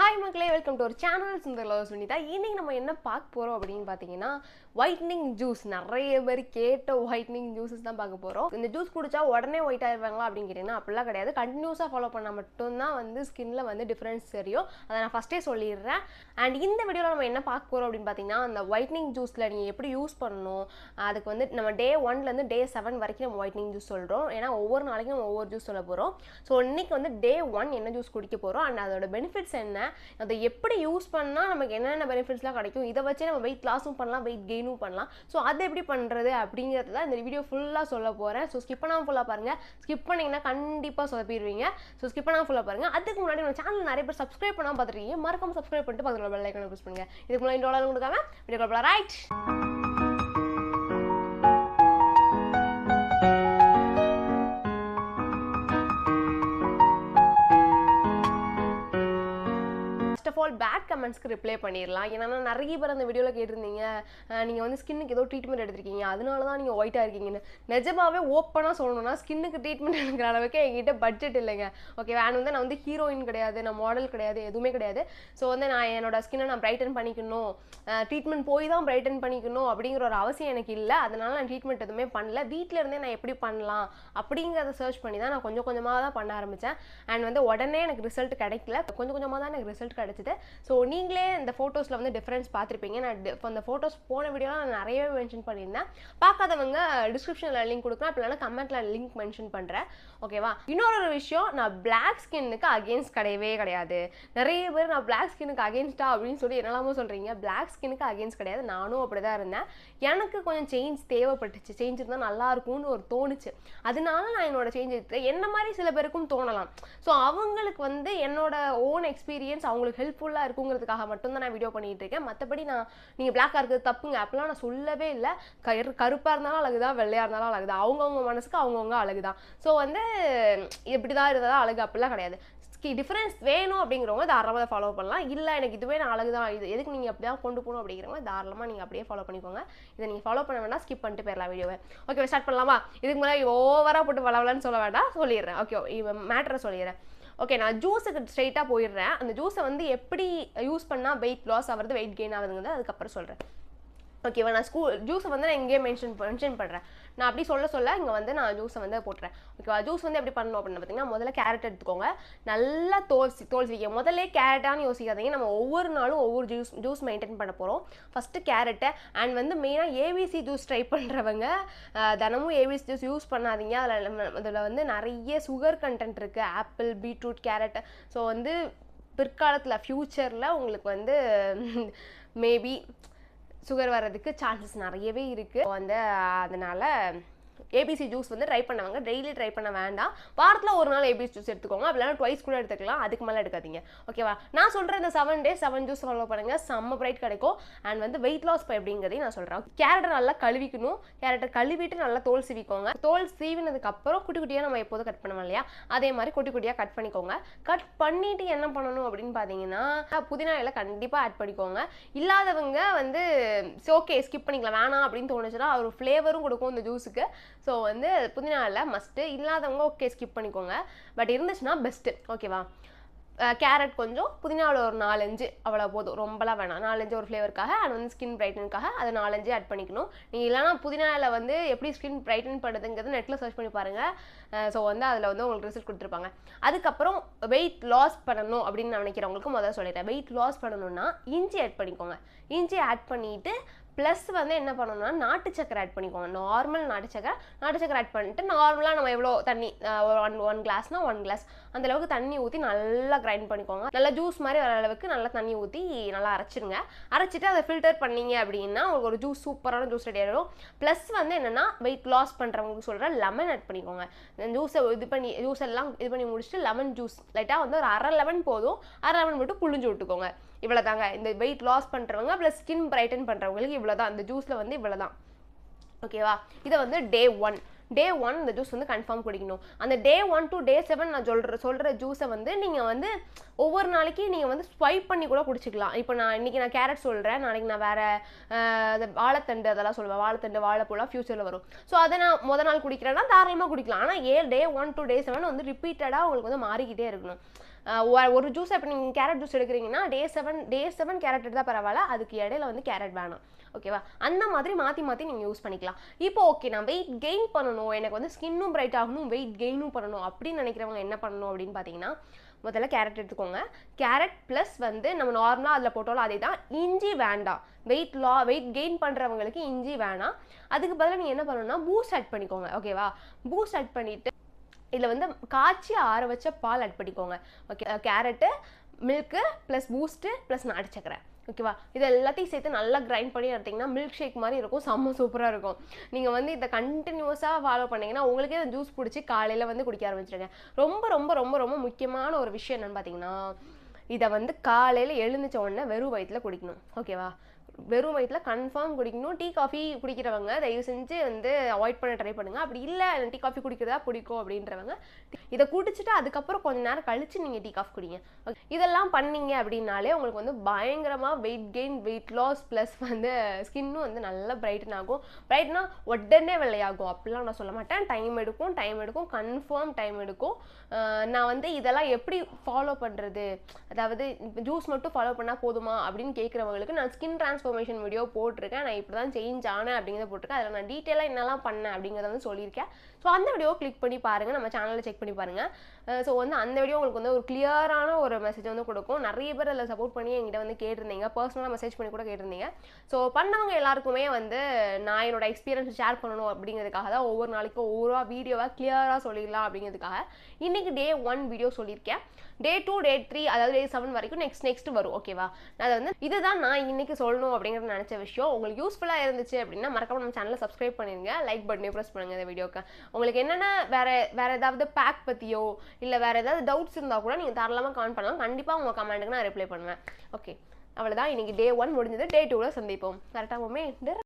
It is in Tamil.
ஹாய் மக்களே, வெல்கம் டு ஒரு சேனல் சுந்தர் லவ் சுனிதா. இன்னைக்கு நம்ம என்ன பார்க்க போகிறோம் அப்படின்னு பார்த்தீங்கன்னா, ஒயிட்னிங் ஜூஸ். நிறைய பேர் கேட்ட ஒயிட்னிங் ஜூஸஸ் தான் பார்க்க போகிறோம். இந்த ஜூஸ் குடிச்சா உடனே ஒயிட் ஆயிடுவாங்களா அப்படின்னு கேட்டிங்கன்னா அப்படிலாம் கிடையாது. கண்டினியூஸாக ஃபாலோ பண்ணால் மட்டும்தான் வந்து ஸ்கின்ல வந்து டிஃப்ரென்ஸ் தெரியும். அதை நான் ஃபஸ்ட்டே சொல்லிடுறேன். அண்ட் இந்த வீடியோவில் நம்ம என்ன பார்க்க போகிறோம் அப்படின்னு பார்த்தீங்கன்னா, அந்த ஒயிட்னிங் ஜூஸில் நீங்கள் எப்படி யூஸ் பண்ணணும், அதுக்கு வந்து நம்ம டே 1லேருந்து டே 7 வரைக்கும் நம்ம ஒயிட்னிங் ஜூஸ் சொல்கிறோம். ஏன்னா ஒவ்வொரு நாளைக்கும் நம்ம ஒவ்வொரு ஜூஸ் சொல்ல போகிறோம். ஸோ இன்னைக்கு வந்து டே 1 என்ன ஜூஸ் குடிக்க போகிறோம் அண்ட் அதோட பெனிஃபிட்ஸ் என்ன, அதை எப்படி யூஸ் பண்ணால் நமக்கு என்னென்ன பெனிஃபிட்ஸ்லாம் கிடைக்கும், இதை வச்சு நம்ம வெயிட் லாஸும் பண்ணலாம், வெயிட் கெயினும் பண்ணலாம். ஸோ அதை எப்படி பண்ணுறது அப்படிங்கிறது தான் இந்த வீடியோ ஃபுல்லாக சொல்ல போகிறேன். ஸோ ஸ்கிப் பண்ணாமல் ஃபுல்லாக பாருங்கள். ஸ்கிப் பண்ணிங்கன்னா கண்டிப்பாக சொதப்பிடுவீங்க. ஸோ ஸ்கிப் பண்ணாமல் ஃபுல்லாக பாருங்கள். அதுக்கு முன்னாடி நம்ம சேனல் நிறைய பேர் சப்ஸ்கிரைப் பண்ணாமல் பார்த்துருக்கீங்க. மறக்காம சப்ஸ்கிரைப் பண்ணிட்டு பக்கத்தில் பெல் ஐகானை ப்ரெஸ் பண்ணுங்கள். இதுக்கு முன்னாடி $1 கொடுக்காம வீடியோ போகலாம். ரைட், பேட் கமெண்ட்ஸ்க்கு ரிப்ளை பண்ணிடலாம். ஏன்னா நிறைய பேர் அந்த வீடியோவில் கேட்டிருந்தீங்க, நீங்கள் வந்து ஸ்கின்னுக்கு ஏதோ ட்ரீட்மெண்ட் எடுத்திருக்கீங்க, அதனால தான் நீங்கள் ஒயிட்டாக இருக்கீங்கன்னு. நிஜமாவே ஓப்பனாக சொல்லணும்னா ஸ்கின்னுக்கு ட்ரீட்மெண்ட் எடுக்கிற அளவுக்கு என்கிட்ட பட்ஜெட் இல்லைங்க. ஓகே, நான் வந்து ஹீரோயின் கிடையாது, நான் மாடல் கிடையாது, எதுவுமே கிடையாது. ஸோ வந்து நான் என்னோட ஸ்கின்னை நான் பிரைட்டன் பண்ணிக்கணும், ட்ரீட்மெண்ட் போய் தான் பிரைட்டன் பண்ணிக்கணும் அப்படிங்கிற ஒரு அவசியம் எனக்கு இல்லை. அதனால நான் ட்ரீட்மெண்ட் எதுவுமே பண்ணல. வீட்டில் இருந்தே நான் எப்படி பண்ணலாம் அப்படிங்கிறத சர்ச் பண்ணி தான் நான் கொஞ்சம் கொஞ்சமாக தான் பண்ண ஆரம்பித்தேன். அண்ட் வந்து உடனே எனக்கு ரிசல்ட் கிடைக்கல, கொஞ்சம் கொஞ்சமாக தான் எனக்கு ரிசல்ட் கிடைச்சிது. ஸோ நீங்களே இந்த ஃபோட்டோஸில் வந்து டிஃப்ரென்ஸ் பார்த்துருப்பீங்க. நான் அந்த ஃபோட்டோஸ் போன வீடியோலாம் நான் நிறையவே மென்ஷன் பண்ணியிருந்தேன். பார்க்காதவங்க டிஸ்கிரிப்ஷனில் லிங்க் கொடுக்குறேன், அப்படி இல்லைனா கமெண்ட்டில் லிங்க் மென்ஷன் பண்ணுறேன். ஓகேவா? இன்னொரு விஷயம், நான் பிளாக் ஸ்கின்னுக்கு அகெயின்ஸ்ட் கிடையவே கிடையாது. நிறைய பேர் நான் பிளாக் ஸ்கின்னுக்கு அகெயின்ஸ்டா அப்படின்னு சொல்லி என்னெல்லாமோ சொல்கிறீங்க. பிளாக் ஸ்கின்னுக்கு அகெயின்ஸ்ட் கிடையாது. நானும் அப்படி தான் இருந்தேன். எனக்கு கொஞ்சம் சேஞ்ச் தேவைப்பட்டுச்சு. சேஞ்ச் இருந்தால் நல்லாயிருக்கும்னு ஒரு தோணுச்சு. அதனால நான் என்னோட சேஞ்ச் எடுத்தேன். என்ன மாதிரி சில பேருக்கும் தோணலாம். ஸோ அவங்களுக்கு வந்து என்னோட ஓன் எக்ஸ்பீரியன்ஸ் அவங்களுக்கு ஹெல்ப்ஃபுல்லாக இருக்குங்கிறதுக்காக மட்டும்தான் நான் வீடியோ பண்ணிட்டு இருக்கேன். மற்றபடி நீங்கள் பிளாக்காக இருக்கிறது தப்புங்க அப்படிலாம் நான் சொல்லவே இல்லை. கருப்பாக இருந்தாலும் அழகுதான், வெள்ளையாக இருந்தாலும் அழகுதான். அவங்கவுங்க மனசுக்கு அவங்கவுங்க அழகுதான். ஸோ வந்து இப்படி தான் இருந்தால் அழகு அப்படிலாம் கிடையாது. டிஃப்ரென்ஸ் வேணும் அப்படிங்கிறவங்க தாராளமாக ஃபாலோ பண்ணலாம். இல்லை எனக்கு இதுவே நான் அழகு தான், இது எதுக்கு நீங்கள் அப்படி தான் கொண்டு போகணும் அப்படிங்கிறவங்க தாராளமாக நீங்கள் அப்படியே ஃபாலோ பண்ணிக்கோங்க. இதை நீங்கள் ஃபாலோ பண்ண வேண்டாம், ஸ்கிப் பண்ணிட்டு போயிடலாம் வீடியோவை. ஓகே, ஸ்டார்ட் பண்ணலாமா? இதுக்கு முன்னாடி ஓவராக போட்டு வளவலன்னு சொல்ல வேண்டாம், சொல்லிடுறேன். ஓகே, இவன் மேட்டரை சொல்லிடுறேன். ஓகே, நான் ஜூஸுக்கு ஸ்ட்ரெயிட்டாக போயிடுறேன். அந்த ஜூஸை வந்து எப்படி யூஸ் பண்ணால் வெயிட் லாஸ் ஆகுறது, வெயிட் கெயின் ஆகுதுங்கிறது அதுக்கப்புறம் சொல்கிறேன். ஓகேவா? நான் ஜூஸை வந்து நான் இங்கேயே மென்ஷன் பண்ணுறேன். நான் அப்படி சொல்ல இங்கே வந்து நான் ஜூஸை வந்து போட்டுறேன். ஓகேவா? ஜூஸ் வந்து எப்படி பண்ணணும் அப்படின்னு பார்த்தீங்கன்னா, முதல்ல கேரட் எடுத்துக்கோங்க. நல்லா தோல் சீவிக்க. முதல்ல கேரட்டானு யோசிக்காதீங்க. நம்ம ஒவ்வொரு நாளும் ஒவ்வொரு ஜூஸ் மெயின்டைன் பண்ண போகிறோம். ஃபஸ்ட்டு கேரட்டை அண்ட் வந்து மெயினாக ஏபிசி ஜூஸ் ட்ரை பண்ணுறவங்க தினமும் ஏபிசி ஜூஸ் யூஸ் பண்ணாதீங்க. அதில் வந்து நிறைய சுகர் கண்டென்ட் இருக்குது. Apple, beetroot, carrot. ஸோ வந்து பிற்காலத்தில் ஃப்யூச்சரில் உங்களுக்கு வந்து மேபி சுகர் வர்றதுக்கு சான்சஸ் நிறையவே இருக்குது. வந்து அதனால் ஏபிசி ஜூஸ் வந்து ட்ரை பண்ணவங்க டெய்லி ட்ரை பண்ண வேண்டாம். வாரத்தில் ஒரு நாள் ஏபிசி ஜூஸ் எடுத்துக்கோங்க. அப்படின்னா ட்வைஸ் கூட எடுத்துக்கலாம். அதுக்கு மேலே எடுக்காதீங்க. ஓகேவா? நான் சொல்கிறேன், இந்த 7 days 7 ஜூஸ் ஃபாலோ பண்ணுங்கள். செம்ம பிரைட் கிடைக்கும். அண்ட் வந்து வெயிட் லாஸ் எப்படிங்கிறதையும் நான் சொல்கிறேன். கேரட்டை நல்லா கழுவிக்கணும். கேரட்டை கழுவிட்டு நல்லா தோல் சீவிக்கோங்க. தோல் சீவினதுக்கப்புறம் குட்டி குட்டியாக நம்ம எப்போதும் கட் பண்ணுவோம் இல்லையா, அதே மாதிரி குட்டி குட்டியாக கட் பண்ணிக்கோங்க. கட் பண்ணிவிட்டு என்ன பண்ணணும் அப்படின்னு பார்த்தீங்கன்னா, புதினா இலை கண்டிப்பாக ஆட் பண்ணிக்கோங்க. இல்லாதவங்க வந்து ஓகே ஸ்கிப் பண்ணிக்கலாம், வேணாம் அப்படின்னு தோணுச்சுன்னா ஒரு ஃப்ளேவரும் கொடுக்கும் இந்த ஜூஸுக்கு. ஸோ வந்து புதினா இலை மஸ்ட்டு. இல்லாதவங்க ஓகே ஸ்கிப் பண்ணிக்கோங்க. பட் இருந்துச்சுன்னா பெஸ்ட்டு. ஓகேவா? கேரட் கொஞ்சம், புதினாவில் ஒரு 4-5 அவ்வளோ போதும், ரொம்பலாம் வேணாம். 4-5 ஒரு ஃப்ளேவருக்காக அண்ட் வந்து ஸ்கின் பிரைட்டனுக்காக அது 4-5 ஆட் பண்ணிக்கணும். நீங்கள் இல்லைனா புதினாவில் வந்து எப்படி ஸ்கின் பிரைட்டன் பண்ணுறதுங்கிறது நெட்டில் சர்ச் பண்ணி பாருங்கள். ஸோ வந்து அதில் வந்து உங்களுக்கு ரிசல்ட் கொடுத்துருப்பாங்க. அதுக்கப்புறம் வெயிட் லாஸ் பண்ணணும் அப்படின்னு நினைக்கிறவங்களுக்கு முதல்ல சொல்லிடுறேன். வெயிட் லாஸ் பண்ணணும்னா இஞ்சி ஆட் பண்ணிக்கோங்க. இஞ்சி ஆட் பண்ணிவிட்டு ப்ளஸ் வந்து என்ன பண்ணணும்னா நாட்டு சக்கரை ஆட் பண்ணிக்கோங்க. நார்மல் நாட்டு சக்கரை ஆட் பண்ணிட்டு நார்மலாக நம்ம எவ்வளோ தண்ணி, ஒன் கிளாஸ்னால் 1 கிளாஸ் அந்தளவுக்கு தண்ணி ஊற்றி நல்லா கிரைண்ட் பண்ணிக்கோங்க. நல்லா ஜூஸ் மாதிரி வர அளவுக்கு நல்லா தண்ணி ஊற்றி நல்லா அரைச்சிருங்க. அரைச்சிட்டு அதை ஃபில்டர் பண்ணிங்க அப்படின்னா உங்களுக்கு ஒரு ஜூஸ், சூப்பரான ஜூஸ் ரெடி ஆகிடும். ப்ளஸ் வந்து என்னென்னா வெயிட் லாஸ் பண்ணுறவங்களுக்கு சொல்கிறேன், லெமன் ஆட் பண்ணிக்கோங்க. ஜூஸை ஜூஸ் எல்லாம் இது பண்ணி முடிச்சுட்டு லெமன் ஜூஸ் லைட்டாக வந்து ஒரு அரை லெமன் போதும். அரை லெமன் மட்டும் புழிஞ்சு விட்டுக்கோங்க. இவ்வளோ தாங்க இந்த வெயிட் லாஸ் பண்ணுறவங்க ப்ளஸ் ஸ்கின் பிரைட்டன் பண்ணுறவங்களுக்கு இவ்வளோ தான். இந்த ஜூஸில் வந்து இவ்வளோ தான். ஓகேவா? இதை வந்து டே 1 இந்த ஜூஸ் வந்து கன்ஃபார்ம் குடிக்கணும். அந்த டே 1 to day 7 நான் சொல்கிற ஜூஸை வந்து நீங்கள் வந்து ஒவ்வொரு நாளைக்கு நீங்கள் வந்து ஸ்வைப் பண்ணி கூட குடிச்சிக்கலாம். இப்போ இன்றைக்கி நான் கேரட் சொல்கிறேன், நாளைக்கு நான் வேறு வாழைத்தண்டு அதெல்லாம் சொல்லுவேன். வாழைத்தண்டு, வாழைப்பூலாம் ஃபியூச்சரில் வரும். ஸோ அதை நான் முதல் நாள் குடிக்கிறேன்னா தாராளமாக குடிக்கலாம். ஆனால் டே 1 to day 7 வந்து ரிப்பீட்டடாக உங்களுக்கு வந்து மாறிக்கிட்டே இருக்கணும். ஒரு ஜூஸ் இப்போ நீங்கள் கேரட் ஜூஸ் எடுக்கிறீங்கன்னா டே 7 கேரட் எடுத்தால் பரவாயில்ல, அதுக்கு இடையில வந்து கேரட் வேணாம். ஓகேவா? அந்த மாதிரி மாற்றி மாற்றி நீங்கள் யூஸ் பண்ணிக்கலாம். இப்போ ஓகே, நான் வெயிட் கெயின் பண்ணணும், எனக்கு வந்து ஸ்கின்னும் பிரைட் ஆகணும், வெயிட் கெயினும் பண்ணணும் அப்படின்னு நினைக்கிறவங்க என்ன பண்ணணும் அப்படின்னு பார்த்தீங்கன்னா, முதல்ல கேரட் எடுத்துக்கோங்க. கேரட் ப்ளஸ் வந்து நம்ம நார்மலாக அதில் போட்டாலும் அதே தான். இஞ்சி வேண்டாம். வெயிட் கெயின் பண்ணுறவங்களுக்கு இஞ்சி வேணாம். அதுக்கு பதிலாக நீங்கள் என்ன பண்ணணும்னா பூஸ்ட் ஆட் பண்ணிக்கோங்க. ஓகேவா? பூஸ்ட் ஆட் பண்ணிவிட்டு இதில் வந்து காய்ச்சி ஆற வச்ச பால் ஆட் பண்ணிக்கோங்க. Okay, carrot, milk plus boost plus நாட்டு சக்கரை. ஓகேவா? இது எல்லாத்தையும் சேர்த்து நல்லா கிரைண்ட் பண்ணி எடுத்திங்கன்னா மில்க் ஷேக் மாதிரி இருக்கும், செம்ம சூப்பராக இருக்கும். நீங்கள் வந்து இதை கண்டினியூஸாக ஃபாலோ பண்ணிங்கன்னா உங்களுக்கே இந்த ஜூஸ் பிடிச்சி காலையில் வந்து குடிக்க ஆரம்பிச்சிருங்க. ரொம்ப ரொம்ப ரொம்ப ரொம்ப முக்கியமான ஒரு விஷயம் என்னென்னு பார்த்தீங்கன்னா, இதை வந்து காலையில் எழுந்திரிச்ச உடனே வெறும் வயிற்றில் குடிக்கணும். ஓகேவா? வெறும் வயிற்றில் கன்ஃபார்ம் குடிக்கணும். டீ காஃபி குடிக்கிறவங்க தயவு செஞ்சு வந்து அவாய்ட் பண்ண ட்ரை பண்ணுங்கள். அப்படி இல்லை டீ காஃபி குடிக்கிறதா பிடிக்கும் அப்படின்றவங்க இதை குடிச்சிட்டு அதுக்கப்புறம் கொஞ்சம் நேரம் கழித்து நீங்கள் டீ காஃபி குடிங்க. ஓகே, இதெல்லாம் பண்ணீங்க அப்படின்னாலே உங்களுக்கு வந்து பயங்கரமாக weight gain, weight loss plus வந்து ஸ்கின்னும் வந்து நல்லா பிரைட்டன் ஆகும். பிரைட்னா உடனே வெள்ளையாகும் அப்படிலாம் நான் சொல்ல மாட்டேன். டைம் எடுக்கும், கன்ஃபார்ம் டைம் எடுக்கும். நான் வந்து இதெல்லாம் எப்படி ஃபாலோ பண்ணுறது, அதாவது ஜூஸ் மட்டும் ஃபாலோ பண்ணால் போதுமா அப்படின்னு கேட்குறவங்களுக்கு நான் ஸ்கின் டிரான்ஸ்ஃபர்மேஷன் வீடியோ போட்டிருக்கேன். நான் இப்படி தான் சேஞ்ச் ஆனேன் அப்படிங்கிறத போட்டிருக்கேன். அதில் நான் டீட்டெயிலாக என்னெல்லாம் பண்ணேன் அப்படிங்கிறத வந்து சொல்லியிருக்கேன். ஸோ அந்த வீடியோ கிளிக் பண்ணி பாருங்கள், நம்ம சேனலில் செக் பண்ணி பாருங்கள். ஸோ வந்து அந்த வீடியோ உங்களுக்கு வந்து ஒரு கிளியரான ஒரு மெசேஜ் வந்து கொடுக்கும். நிறைய பேர் அதில் சப்போர்ட் பண்ணி என்கிட்ட வந்து கேட்டிருந்தீங்க, பர்சனலாக மெசேஜ் பண்ணி கூட கேட்டிருந்தீங்க. ஸோ பண்ணவங்க எல்லாருக்குமே வந்து நான் என்னோட எக்ஸ்பீரியன்ஸ் ஷேர் பண்ணணும் அப்படிங்கிறதுக்காக தான் ஒவ்வொரு நாளைக்கும் ஒவ்வொரு வீடியோவாக கிளியராக சொல்லிடலாம் அப்படிங்கிறதுக்காக இன்றைக்கி Day 1 வீடியோ சொல்லியிருக்கேன். Day 2, Day 3, அதாவது Day 7 வரைக்கும் நெக்ஸ்ட் வரும். ஓகேவா? அதை வந்து இதுதான் நான் இன்னைக்கு சொல்லணும் அப்படிங்கிறது நினச்ச விஷயம். உங்களுக்கு யூஸ்ஃபுல்லாக இருந்துச்சு அப்படின்னா மறக்காம நம்ம சேனலை சப்ஸ்கிரைப் பண்ணிடுங்க, லைக் பட்டனையும் ப்ரெஸ் பண்ணுங்கள் இந்த வீடியோக்கு. உங்களுக்கு என்னென்ன வேற ஏதாவது பேக் பற்றியோ இல்லை வேறு ஏதாவது டவுட்ஸ் இருந்தால் கூட நீங்கள் தாராளமாக கமெண்ட் பண்ணலாம். கண்டிப்பாக உங்கள் கமெண்ட்டுக்கு நான் ரிப்ளை பண்ணுவேன். ஓகே, அவ்வளோதான். இன்னைக்கு Day 1 முடிஞ்சது. Day 2ல சந்திப்போம். கரெக்டாக